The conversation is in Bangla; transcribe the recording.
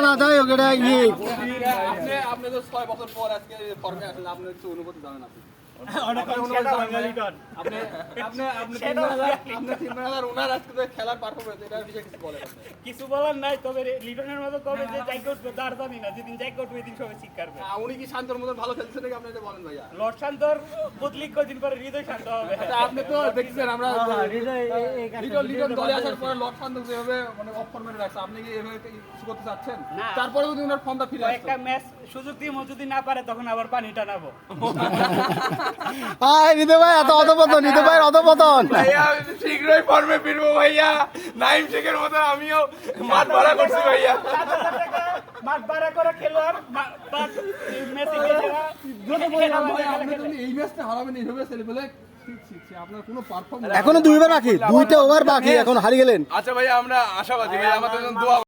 না যাই হোক এটা আপনি তো 6 বছর পর আজকে ফর্মে আসলে আপনার কিছু অনুভূতি জানেন আপনি কিছু বলার নাই, তবে লিটনের মতো কবে যে জায়গা উঠবে তার জানি না, যেদিন জায়গা উঠবে দিন সবাই শিক্ষার উনি কি শান্তর মতন ভালো খেলছে নাকি আপনি এটা বলেন ভাইয়া? লর্ড শান্তর বদলি কদিন পরে হৃদয় শান্ত হবে। আপনি তো দেখছেন আমরা লিটন দলে আসার পরে লর্ড শান্ত যেভাবে মানে অফ ফর্মেটে রাখছে, আপনি কি এভাবে কিছু করতে চাচ্ছেন? তারপরে যদি ওনার ফর্মটা ফিরে আসে একটা ম্যাচ সুযোগ দিয়ে যদি না পারে তখন আবার পানি টানাবো। হৃদয় ভাই এত অধপতন, হৃদয় ভাই অধপতন। ভাইয়া শীঘ্রই ফর্মে ফিরবো ভাইয়া, নাইম শেখের মতো আমিও মাঠ ভাড়া করছি ভাইয়া। মাঠ ভাড়া করে খেলোয়াড় এই ম্যাচটা হারাবেন এইভাবে ছেলেপেলে, আপনার কোনো পারফরম্যান্স এখনো 2 ওভার বাকি, 2টা ওভার বাকি, এখন হারিয়ে গেলেন। আচ্ছা ভাইয়া আমরা আশাবাদী ভাই, আমাদের জন্য দোয়া